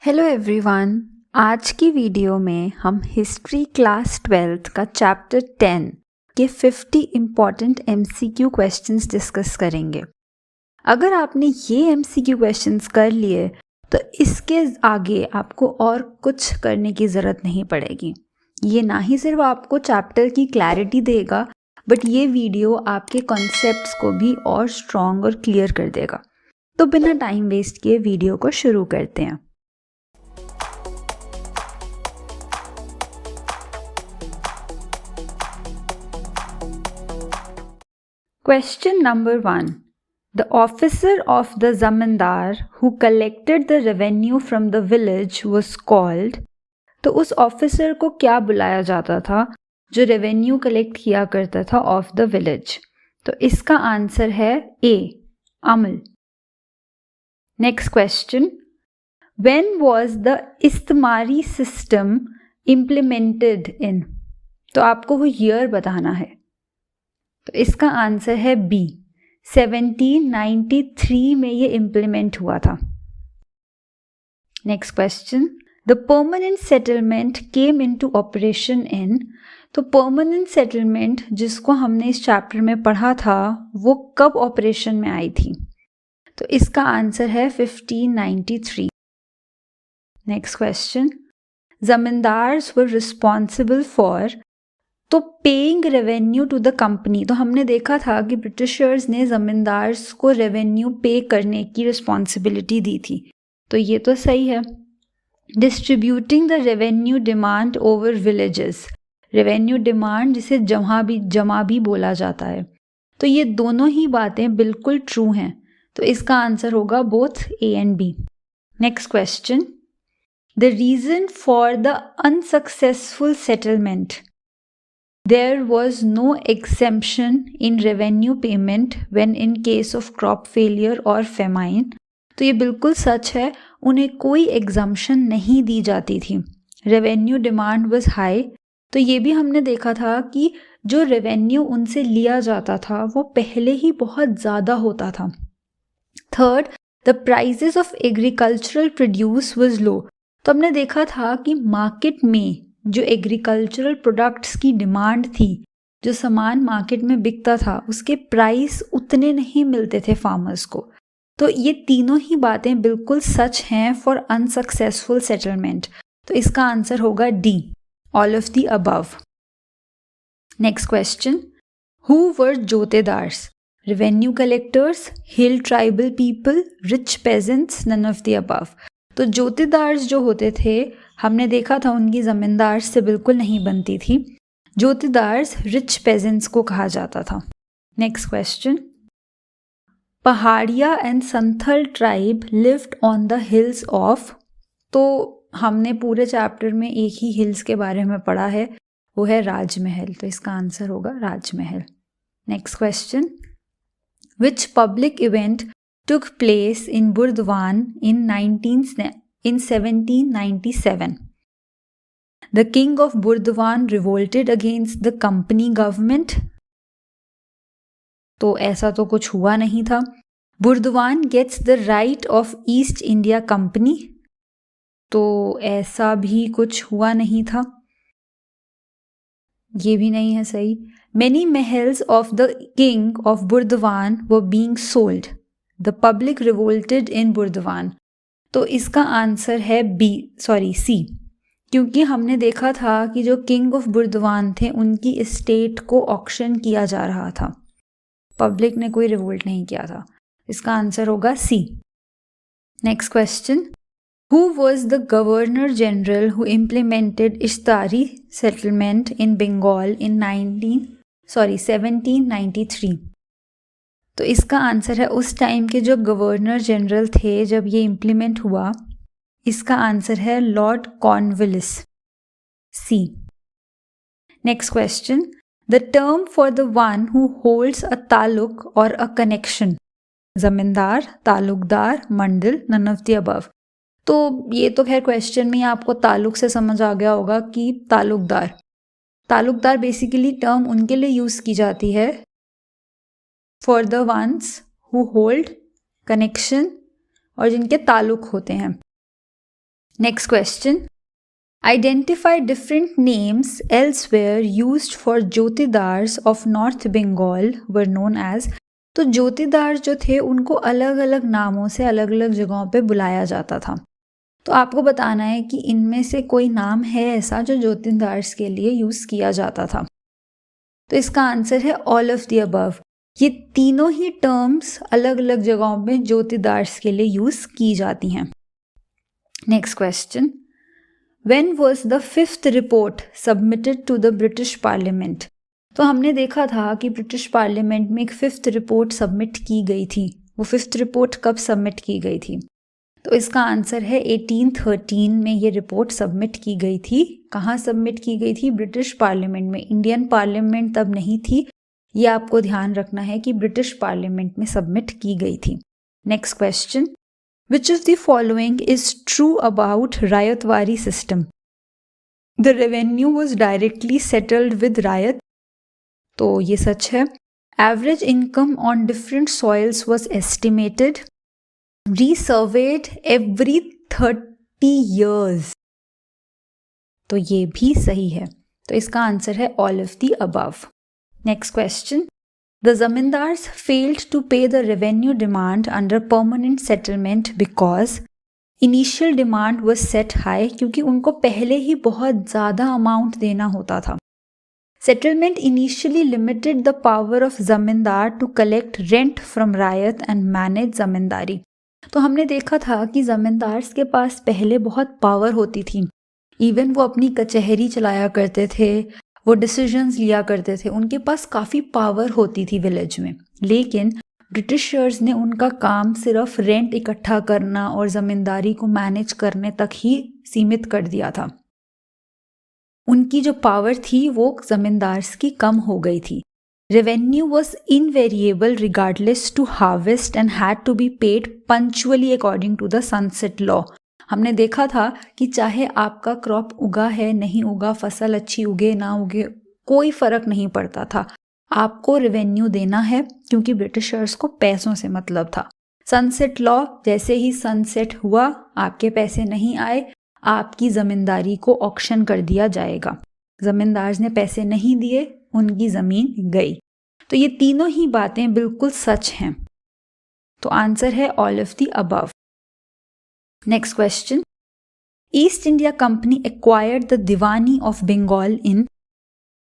Hello everyone. आज की video में हम हिस्ट्री क्लास 12th का चैप्टर 10 के 50 इम्पॉर्टेंट MCQ क्वेश्चंस डिस्कस करेंगे। अगर आपने ये MCQ क्वेश्चंस कर लिए तो इसके आगे आपको और कुछ करने की ज़रूरत नहीं पड़ेगी। ये ना ही सिर्फ आपको चैप्टर की क्लैरिटी देगा बट ये वीडियो आपके कॉन्सेप्ट्स को भी और स्ट्रॉन्ग और क्लियर कर देगा। तो बिना टाइम वेस्ट किए वीडियो को शुरू करते हैं। Question number 1. The officer of the zamindar who collected the revenue from the village was called. तो उस ऑफिसर को क्या बुलाया जाता था जो रेवेन्यू कलेक्ट किया करता था ऑफ द विलेज? तो इसका आंसर है ए, अमल। Next question, when was the इस्तेमारी सिस्टम इम्प्लीमेंटेड इन? तो आपको वो ईयर बताना है। तो इसका आंसर है बी, 1793 में ये इम्प्लीमेंट हुआ था। Next question, the permanent settlement came into operation in? तो परमानेंट सेटलमेंट जिसको हमने इस चैप्टर में पढ़ा था वो कब ऑपरेशन में आई थी? तो इसका आंसर है 1593। Next question, zamindars were responsible for? तो paying revenue to the company. तो हमने देखा था कि ब्रिटिशर्स ने ज़मींदार्स को रेवेन्यू पे करने की रिस्पॉन्सिबिलिटी दी थी, तो ये तो सही है। Distributing the revenue demand over villages, revenue demand जिसे जमा भी बोला जाता है, तो ये दोनों ही बातें बिल्कुल ट्रू हैं। तो इसका आंसर होगा both A and B. Next question, the reason for the unsuccessful settlement? There was no exemption in revenue payment when in case of crop failure or famine. तो ये बिल्कुल सच है, उन्हें कोई एग्जम्पशन नहीं दी जाती थी। रेवेन्यू डिमांड वाज हाई, तो ये भी हमने देखा था कि जो रेवेन्यू उनसे लिया जाता था वो पहले ही बहुत ज़्यादा होता था। Third, the prices of agricultural produce was low. तो हमने देखा था कि मार्केट में जो एग्रीकल्चरल प्रोडक्ट्स की डिमांड थी, जो सामान मार्केट में बिकता था, उसके प्राइस उतने नहीं मिलते थे फार्मर्स को। तो ये तीनों ही बातें बिल्कुल सच हैं फॉर अनसक्सेसफुल सेटलमेंट। तो इसका आंसर होगा D, all of the above. Next question, who were jotedars? Revenue collectors, hill tribal people, rich peasants, none of the above. तो जोतेदार्स जो होते थे हमने देखा था उनकी ज़मींदार्स से बिल्कुल नहीं बनती थी। जोतेदार्स रिच पेजेंट्स को कहा जाता था। Next question, Paharia and Santhal tribe lived on the hills of? तो हमने पूरे चैप्टर में एक ही हिल्स के बारे में पढ़ा है, वो है राजमहल, तो इसका आंसर होगा Rajmahal. Next question, which public event took place in Burdwan in 1797. The king of Burdwan revolted against the company government. तो ऐसा तो कुछ हुआ नहीं था। Burdwan gets the right of East India Company. तो ऐसा भी कुछ हुआ नहीं था, ये भी नहीं है सही। Many महल्स of the king of Burdwan were being sold. The public revolted in Burdwan. तो इसका आंसर है सी, क्योंकि हमने देखा था कि जो किंग ऑफ बुर्दवान थे उनकी एस्टेट को ऑक्शन किया जा रहा था, पब्लिक ने कोई रिवोल्ट नहीं किया था। इसका आंसर होगा C. Next question, who was the governor general who implemented इश्तारी सेटलमेंट इन बंगाल इन 1793? तो इसका आंसर है उस टाइम के जो गवर्नर जनरल थे जब ये इम्प्लीमेंट हुआ, इसका आंसर है Lord Cornwallis, C. Next question, the term for the one who holds a taluq और a connection? Zamindar, taluqdar, mandal, none of the above. तो ये तो खैर क्वेश्चन में आपको ताल्लुक से समझ आ गया होगा कि ताल्लुकदार बेसिकली टर्म उनके लिए यूज़ की जाती है for the ones who hold connection और जिनके ताल्लुक होते हैं। Next question, identify different names elsewhere used for jotedars of North Bengal were known as. तो ज्योतिदार जो थे उनको अलग अलग नामों से अलग अलग जगहों पे बुलाया जाता था। तो आपको बताना है कि इनमें से कोई नाम है ऐसा जो ज्योतिदार्स के लिए यूज़ किया जाता था। तो इसका आंसर है ऑल ऑफ द अबव। ये तीनों ही टर्म्स अलग अलग जगहों में ज्योतिदार्स के लिए यूज़ की जाती हैं। Next question, when was the 5th report submitted to the British parliament. तो हमने देखा था कि ब्रिटिश पार्लियामेंट में एक 5th रिपोर्ट सबमिट की गई थी। वो 5th रिपोर्ट कब सबमिट की गई थी? तो इसका आंसर है 1813 में ये रिपोर्ट सबमिट की गई थी। कहाँ सबमिट की गई थी? ब्रिटिश पार्लियामेंट में। इंडियन पार्लियामेंट तब नहीं थी, ये आपको ध्यान रखना है कि ब्रिटिश पार्लियामेंट में सबमिट की गई थी। Next question, which of the following is true about ryotwari system? The revenue was directly settled with ryot. तो ये सच है। Average income on different soils was estimated. Resurveyed every 30 years। तो ये भी सही है। तो इसका आंसर है all of the above. Next question, the zamindars failed to pay the revenue demand under permanent settlement because initial demand was set high, क्योंकि उनको पहले ही बहुत ज़्यादा अमाउंट देना होता था। Settlement initially limited the power of zamindar to collect rent from ryot and manage zamindari. तो हमने देखा था कि जमींदार्स के पास पहले बहुत पावर होती थी। इवन वो अपनी कचहरी चलाया करते थे, वो डिसीजंस लिया करते थे, उनके पास काफ़ी पावर होती थी विलेज में। लेकिन ब्रिटिशर्स ने उनका काम सिर्फ रेंट इकट्ठा करना और ज़मींदारी को मैनेज करने तक ही सीमित कर दिया था। उनकी जो पावर थी वो ज़मींदार्स की कम हो गई थी। Revenue was invariable regardless to harvest and had to be paid punctually according to the sunset law। हमने देखा था कि चाहे आपका क्रॉप उगा है नहीं उगा, फसल अच्छी उगे ना उगे, कोई फर्क नहीं पड़ता था, आपको रेवेन्यू देना है, क्योंकि ब्रिटिशर्स को पैसों से मतलब था। सनसेट लॉ, जैसे ही सनसेट हुआ आपके पैसे नहीं आए, आपकी ज़मींदारी को ऑक्शन कर दिया जाएगा। ज़मींदार ने पैसे नहीं दिए, उनकी ज़मीन गई। तो ये तीनों ही बातें बिल्कुल सच हैं। तो आंसर है all of the above. Next question, East India Company acquired the Diwani of Bengal in.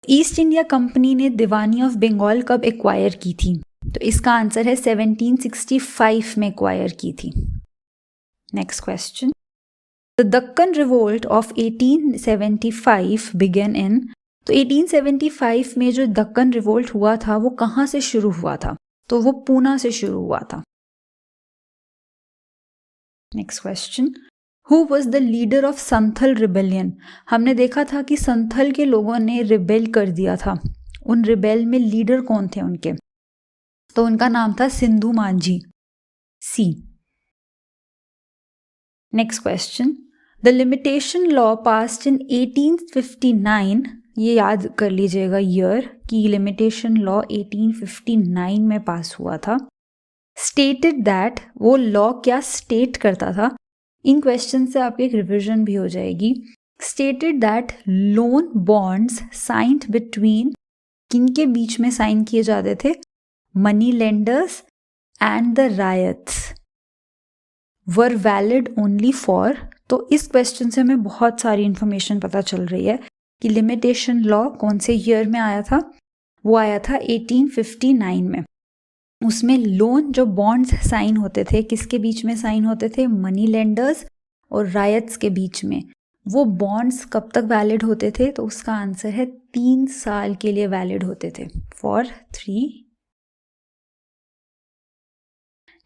East India Company ने दीवानी ऑफ बंगाल कब एक्वायर की थी? तो इसका आंसर है 1765 में एक्वायर की थी। Next question, the Deccan revolt of 1875 began in. तो 1875 में जो दक्कन रिवोल्ट हुआ था वो कहाँ से शुरू हुआ था? तो वो पूना से शुरू हुआ था। Next question, who was the leader of Santhal rebellion. हमने देखा था कि संथल के लोगों ने रिबेल कर दिया था। उन रिबेल में लीडर कौन थे उनके? तो उनका नाम था Sindhu Manjhi. C. Next question, the limitation law passed in 1859। ये याद कर लीजिएगा ईयर कि लिमिटेशन लॉ 1859 में पास हुआ था। स्टेटेड दैट, वो लॉ क्या स्टेट करता था? इन क्वेश्चन से आपकी एक रिविजन भी हो जाएगी। Stated that loan bonds signed between, किनके बीच में साइन किए जाते थे? Money lenders and the ryots were valid only for. तो इस क्वेश्चन से हमें बहुत सारी इंफॉर्मेशन पता चल रही है कि लिमिटेशन लॉ कौन से ईयर में आया था। वो आया था 1859 में। उसमें लोन, जो बॉन्ड्स साइन होते थे, किसके बीच में साइन होते थे? मनी लेंडर्स और रायट्स के बीच में। वो बॉन्ड्स कब तक वैलिड होते थे? तो उसका आंसर है 3 साल के लिए वैलिड होते थे, for 3।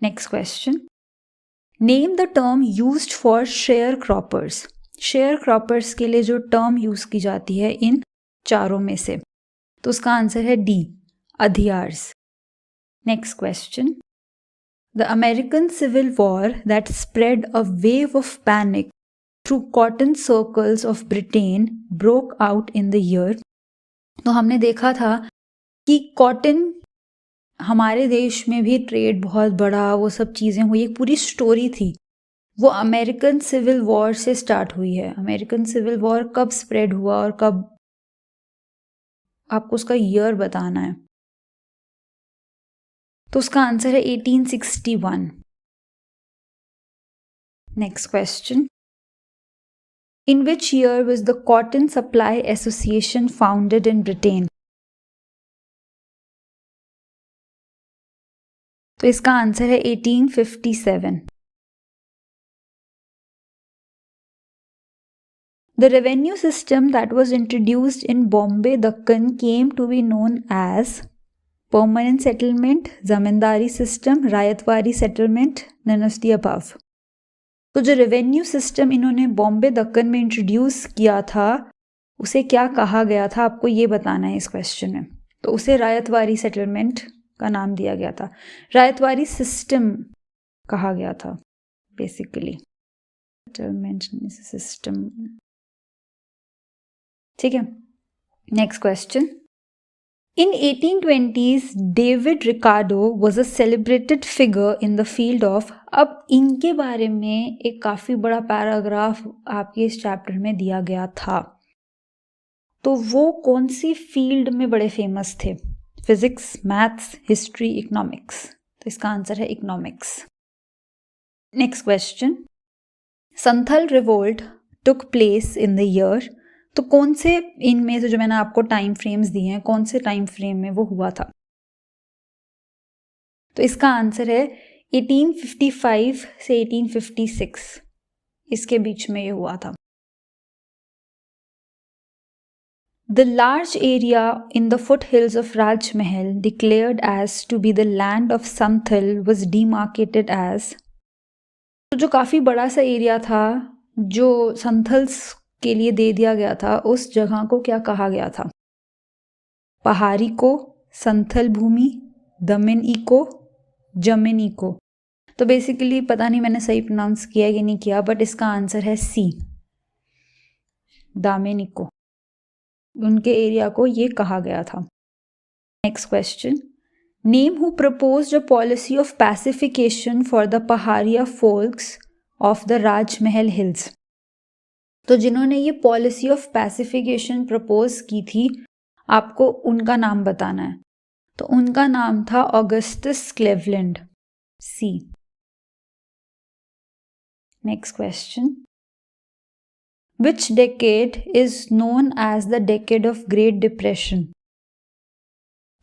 Next question, name the term used for share croppers. Share croppers के लिए जो टर्म यूज की जाती है इन चारों में से, तो उसका आंसर है D, adhiyars. Next question, the American civil war that spread a wave of panic through cotton circles of Britain broke out in the year. तो हमने देखा था कि कॉटन, हमारे देश में भी ट्रेड बहुत बड़ा, वो सब चीज़ें हुई, एक पूरी स्टोरी थी वो अमेरिकन सिविल वॉर से स्टार्ट हुई है। अमेरिकन सिविल वॉर कब स्प्रेड हुआ और कब, आपको उसका ईयर बताना है। तो उसका आंसर है 1861। Next question, in which year was the cotton supply association founded in Britain? तो इसका आंसर है 1857। The revenue system that was introduced in Bombay Dakkan came to be known as permanent settlement, zamindari system, rayatwari settlement, none of the above. तो जो revenue system इन्होंने बॉम्बे दक्कन में introduce किया था उसे क्या कहा गया था, आपको ये बताना है इस क्वेश्चन में। तो उसे रायतवारी सेटलमेंट का नाम दिया गया था, रायतवारी सिस्टम कहा गया था बेसिकली, सेटलमेंट सिस्टम। ठीक है, next question, in 1820s David Ricardo was a celebrated figure in the field of. अब इनके बारे में एक काफ़ी बड़ा पैराग्राफ आपके इस चैप्टर में दिया गया था, तो वो कौन सी फील्ड में बड़े फेमस थे? Physics, maths, history, economics? तो इसका आंसर है economics. Next question, Santhal revolt took place in the year. तो कौन से इनमें से जो मैंने आपको टाइम फ्रेम्स दिए हैं, कौन से टाइम फ्रेम में वो हुआ था? तो इसका आंसर है 1855 से 1856, इसके बीच में ये हुआ था। The large area in the foothills of Rajmahal, declared as to be the land of Santhal, was demarcated as। तो जो काफ़ी बड़ा सा एरिया था जो संथल्स के लिए दे दिया गया था, उस जगह को क्या कहा गया था? पहाड़ी को, संथल भूमि, दमन इको, जमीन इको? तो बेसिकली पता नहीं मैंने सही प्रोनाउंस किया कि नहीं किया, बट इसका आंसर है सी, दामेनिको। उनके एरिया को ये कहा गया था। Next question, name who proposed a policy of pacification for the Paharia folks of the Rajmahal hills. तो जिन्होंने ये पॉलिसी ऑफ पैसिफिकेशन प्रपोज की थी, आपको उनका नाम बताना है। तो उनका नाम था Augustus Cleveland, C. Next question, Which decade is known as the decade of Great Depression?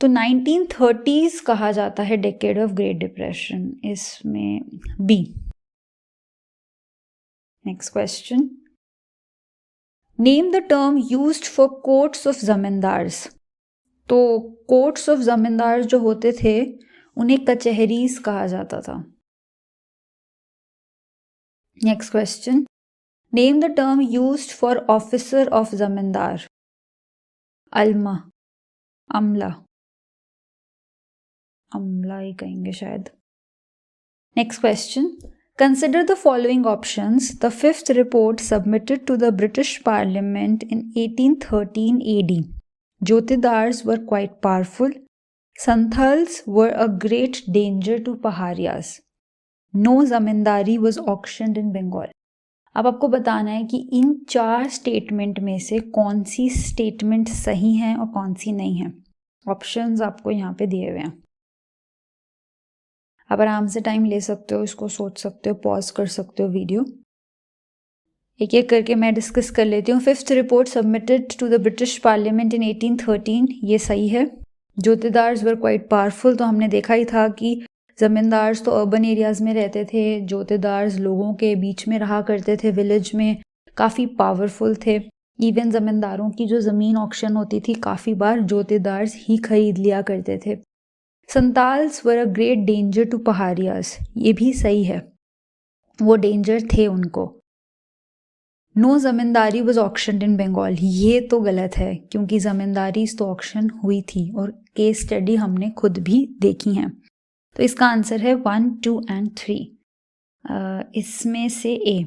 तो 1930s कहा जाता है decade of Great Depression, इसमें B। Next question, name the term used for courts of zamindars। तो courts of zamindars जो होते थे उन्हें कचहरीज कहा जाता था। Next question, name the term used for officer of zamindar। Alma, अमला, अमला ही कहेंगे शायद। Next question, consider the following options. The fifth report submitted to the British parliament in 1813 AD। Jotedars were quite powerful. Santhals were a great danger to Paharias. No zamindari was auctioned in Bengal। अब आपको बताना है कि इन 4 statement में से कौन सी statement सही है और कौन सी नहीं है। ऑप्शंस आपको यहाँ पे दिए हुए हैं, आप आराम से टाइम ले सकते हो, इसको सोच सकते हो, पॉज कर सकते हो वीडियो। एक एक करके मैं डिस्कस कर लेती हूँ। Fifth report submitted to the British parliament in 1813, ये सही है। जोतेदार्स वर क्वाइट पावरफुल, तो हमने देखा ही था कि ज़मींदार्स तो अर्बन एरियाज़ में रहते थे, जोतेदार्स लोगों के बीच में रहा करते थे, विलेज में काफ़ी पावरफुल थे। इवन ज़मींदारों की जो ज़मीन ऑक्शन होती थी काफ़ी बार जोतेदार्स ही खरीद लिया करते थे। संताल्स वर अ ग्रेट डेंजर टू पहाड़ियास, ये भी सही है, वो डेंजर थे उनको। नो ज़मींदारी वॉज ऑक्शन इन बंगाल, ये तो गलत है क्योंकि ज़मींदारी तो ऑक्शन हुई थी और केस स्टडी हमने खुद भी देखी हैं। तो इसका आंसर है 1, 2 एंड 3, इसमें से A.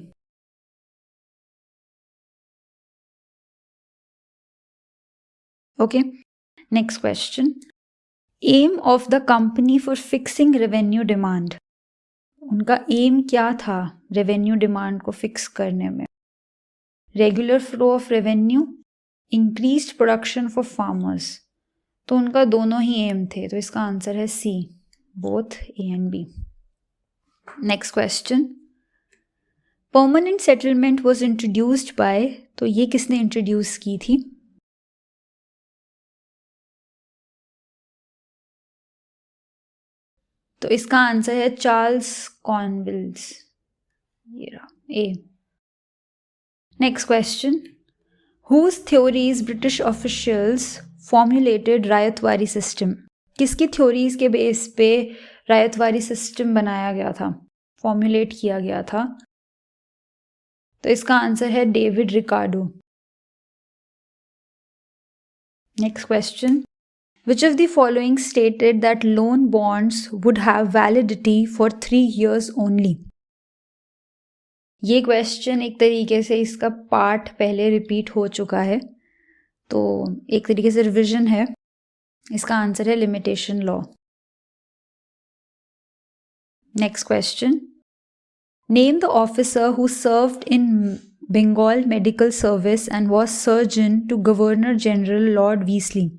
Okay, next question, aim of the company for fixing revenue demand. उनका एम क्या था रेवेन्यू डिमांड को फिक्स करने में? Regular flow of revenue, increased production for farmers. तो उनका दोनों ही एम थे, तो इसका आंसर है C, both A and B. Next question, permanent settlement was introduced by, तो ये किसने इंट्रोड्यूस की थी? तो इसका आंसर है चार्ल्स कॉर्नवालिस, ये रहा A. Next question, whose theories British officials formulated ryotwari system? किसकी थ्योरीज के बेस पे रायतवारी सिस्टम बनाया गया था, फॉर्मुलेट किया गया था? तो इसका आंसर है David Ricardo. Next question, which of the following stated that loan bonds would have validity for 3 years only? ये क्वेश्चन एक तरीके से इसका पार्ट पहले रिपीट हो चुका है, तो एक तरीके से रिविजन है। इसका आंसर है limitation law. Next question, name the officer who served in Bengal medical service and was surgeon to governor general Lord Wellesley.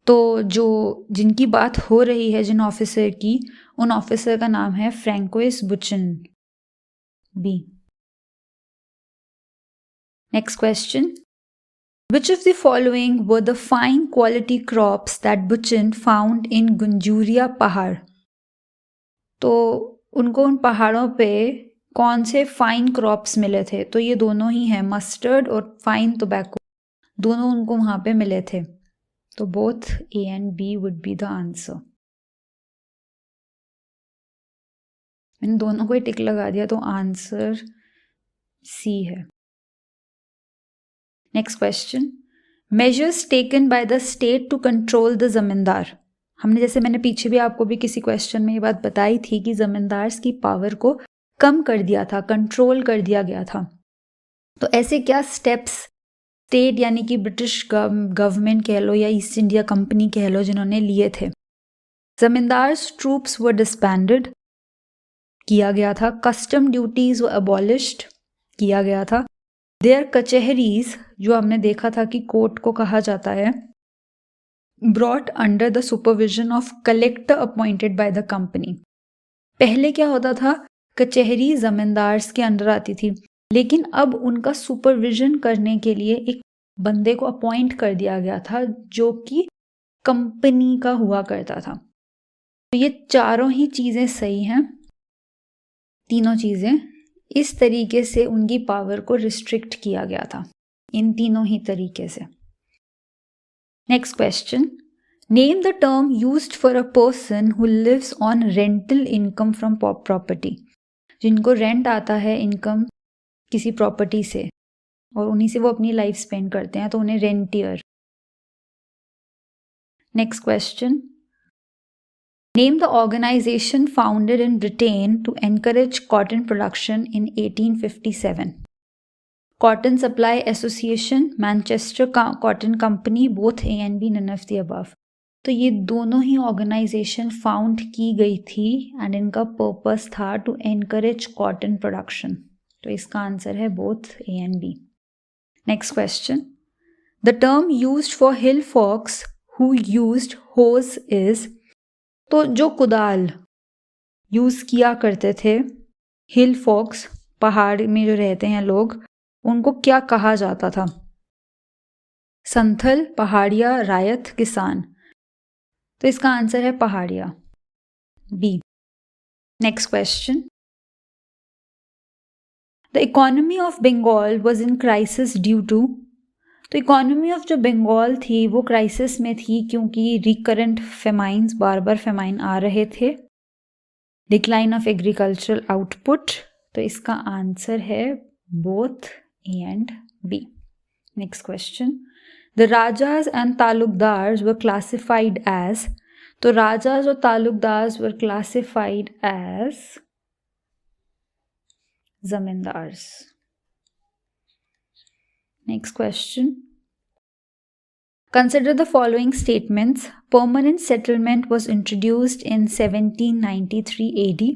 तो जो जिनकी बात हो रही है, जिन ऑफिसर की, उन ऑफिसर का नाम है Francois Buchan, B. Next question, which of the following were the fine quality crops that Buchan found in गुंजूरिया पहाड़? तो उनको उन पहाड़ों पे कौन से फाइन क्रॉप्स मिले थे? तो ये दोनों ही हैं, मस्टर्ड और फाइन टोबैको, दोनों उनको वहां पे मिले थे। तो both A and B would be the answer. मैंने दोनों को ही टिक लगा दिया, तो आंसर सी है। Next question, measures taken by the state to control the zamindar. हमने जैसे मैंने पीछे भी आपको भी किसी क्वेश्चन में ये बात बताई थी कि जमींदार्स की पावर को कम कर दिया था, कंट्रोल कर दिया गया था। तो ऐसे क्या स्टेप्स स्टेट यानी कि ब्रिटिश गवर्नमेंट कह लो या ईस्ट इंडिया कंपनी कह लो, जिन्होंने लिए थे? जमींदार्स ट्रूप्स वर डिस्बैंडेड, किया गया था। कस्टम ड्यूटीज वर अबॉलिश्ड, किया गया था। देयर कचहरीज, जो हमने देखा था कि कोर्ट को कहा जाता है, brought under the supervision of collector appointed by the company. पहले क्या होता था, कचहरी जमींदार्स के अंडर आती थी, लेकिन अब उनका सुपरविजन करने के लिए एक बंदे को अपॉइंट कर दिया गया था जो कि कंपनी का हुआ करता था। तो ये चारों ही चीजें सही हैं, तीनों चीजें। इस तरीके से उनकी पावर को रिस्ट्रिक्ट किया गया था, इन तीनों ही तरीके से। Next question, name the term used for a person who lives on rental income from property. जिनको रेंट आता है इनकम किसी प्रॉपर्टी से और उन्हीं से वो अपनी लाइफ स्पेंड करते हैं, तो उन्हें rentier. Next question, name the organisation founded in Britain to encourage cotton production in 1857। Cotton supply association, Manchester cotton company, both A and B, none of the above. तो ये दोनों ही ऑर्गेनाइजेशन फाउंड की गई थी एंड इनका purpose था to encourage cotton production. तो इसका आंसर है both A and B. Next question, the term used for hill folks who used hoes is. तो जो कुदाल यूज किया करते थे हिल फॉक्स, पहाड़ में जो रहते हैं लोग, उनको क्या कहा जाता था? संथल, पहाड़िया, रायत, किसान। तो इसका आंसर है Paharia, B. Next question, the economy of Bengal was in crisis due to. तो इकोनॉमी ऑफ जो बंगाल थी वो क्राइसिस में थी क्योंकि रिकरेंट फेमाइंस, बार बार फेमाइन आ रहे थे। Decline of agricultural output. तो इसका आंसर है both A and B. Next question, the rajas and taluqdars were classified as. तो राजाज और taluqdars were classified as zamindars. Next question, consider the following statements. Permanent settlement was introduced in 1793 AD.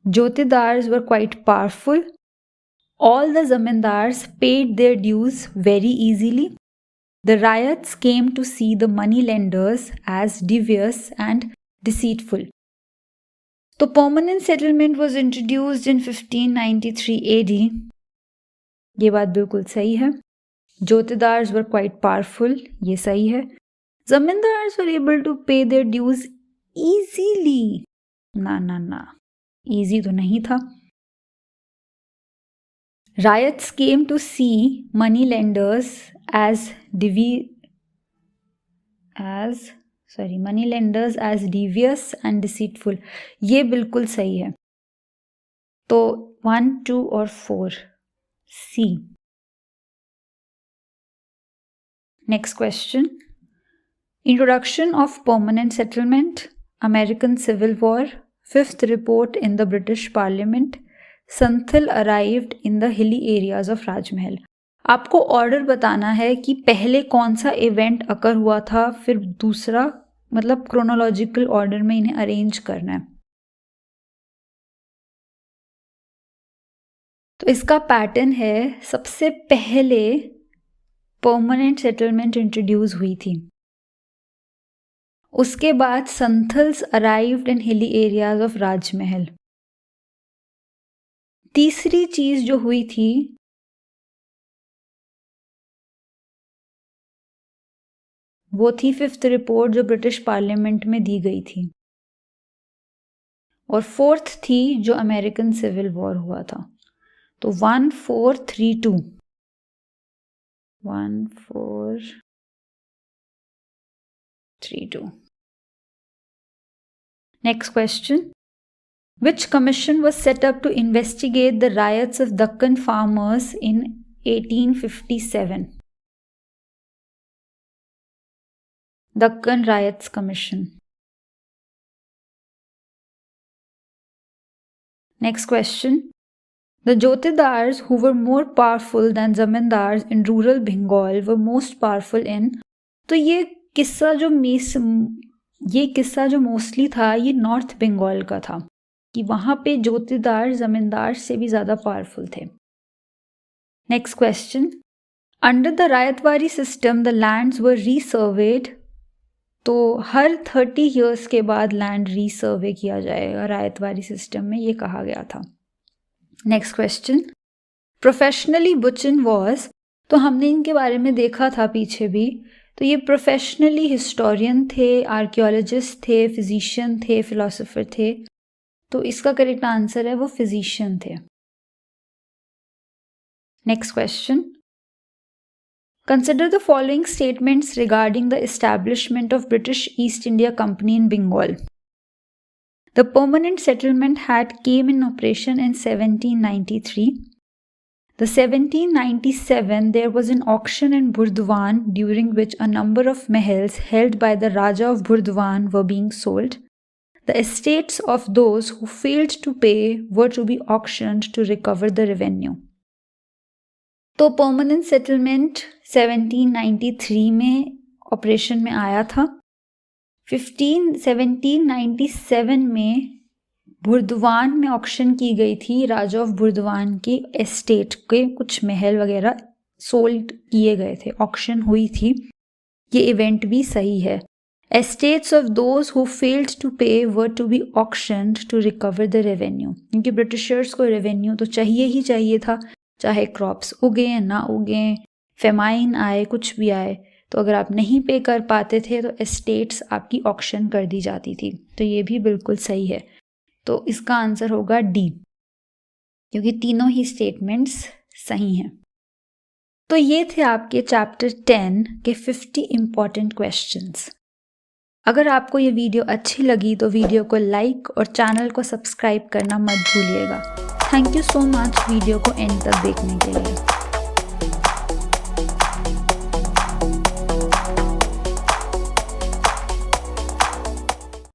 Jotedars were quite powerful. All the zamindars paid their dues very easily. The ryots came to see the money lenders as devious and deceitful. The permanent settlement was introduced in 1593 AD. ये बात बिल्कुल सही है. Jotedars were quite powerful. ये सही है. Zamindars were able to pay their dues easily. ना. Easy तो नहीं था. Riots came to see money lenders as devious and deceitful. ये बिल्कुल सही है. तो 1, 2 और 4 C. Next question. Introduction of permanent settlement, American Civil War, fifth report in the British Parliament, Santhal arrived in the hilly areas of Rajmahal. आपको order बताना है कि पहले कौन सा इवेंट अकर हुआ था, फिर दूसरा, मतलब क्रोनोलॉजिकल ऑर्डर में इन्हें अरेंज करना है. तो इसका पैटर्न है, सबसे पहले परमानेंट सेटलमेंट इंट्रोड्यूस हुई थी, उसके बाद संथल्स अराइव्ड इन हिली एरियाज ऑफ राजमहल. तीसरी चीज जो हुई थी वो थी फिफ्थ रिपोर्ट जो ब्रिटिश पार्लियामेंट में दी गई थी, और फोर्थ थी जो अमेरिकन सिविल वॉर हुआ था. तो 1, 4, 3, 2. 1, 4, 3, 2. Next question. Which commission was set up to investigate the riots of Deccan farmers in 1857? Deccan Riots Commission. Next question. The Jotedars, who were more powerful than zamindars in rural Bengal, were most powerful in. तो ये किस्सा जो mostly था ये north Bengal का था कि वहां पे जोतेदार जमींदार से भी ज़्यादा पावरफुल थे. Next question. Under the ryotwari system the lands were resurveyed. तो हर 30 ईयर्स के बाद लैंड रीसर्वे किया जाएगा रायतवारी सिस्टम में, ये कहा गया था. Next question. Professionally Buchan was. तो हमने इनके बारे में देखा था पीछे भी. तो ये प्रोफेशनली हिस्टोरियन थे, आर्कियोलॉजिस्ट थे, फिजिशियन थे, फिलोसोफर थे. तो इसका करेक्ट आंसर है वो फिजिशियन थे. Next question. Consider the following statements regarding the establishment of British East India Company in Bengal. The permanent settlement had came in operation in 1793. The 1797 there was an auction in Burdwan during which a number of mahals held by the Raja of Burdwan were being sold. The estates of those who failed to pay were to be auctioned to recover the revenue. तो permanent settlement 1793 में operation में आया था. 1797 में बुर्दवान में auction की गई थी. राजा ऑफ बुर्दवान के एस्टेट के कुछ महल वगैरह सोल्ड किए गए थे, ऑक्शन हुई थी. ये इवेंट भी सही है. Estates of those who failed to pay were to be auctioned to recover the revenue. क्योंकि ब्रिटिशर्स को रेवेन्यू तो चाहिए ही चाहिए था, चाहे क्रॉप्स उगें ना उगें, फेमाइन आए, कुछ भी आए. तो अगर आप नहीं पे कर पाते थे तो एस्टेट्स आपकी ऑक्शन कर दी जाती थी. तो ये भी बिल्कुल सही है. तो इसका आंसर होगा डी, क्योंकि तीनों ही स्टेटमेंट्स सही हैं. तो ये थे आपके चैप्टर 10 के 50 इंपॉर्टेंट क्वेश्चंस. अगर आपको ये वीडियो अच्छी लगी तो वीडियो को लाइक और चैनल को सब्सक्राइब करना मत भूलिएगा. Thank you so much video को एंड तक देखने के लिए.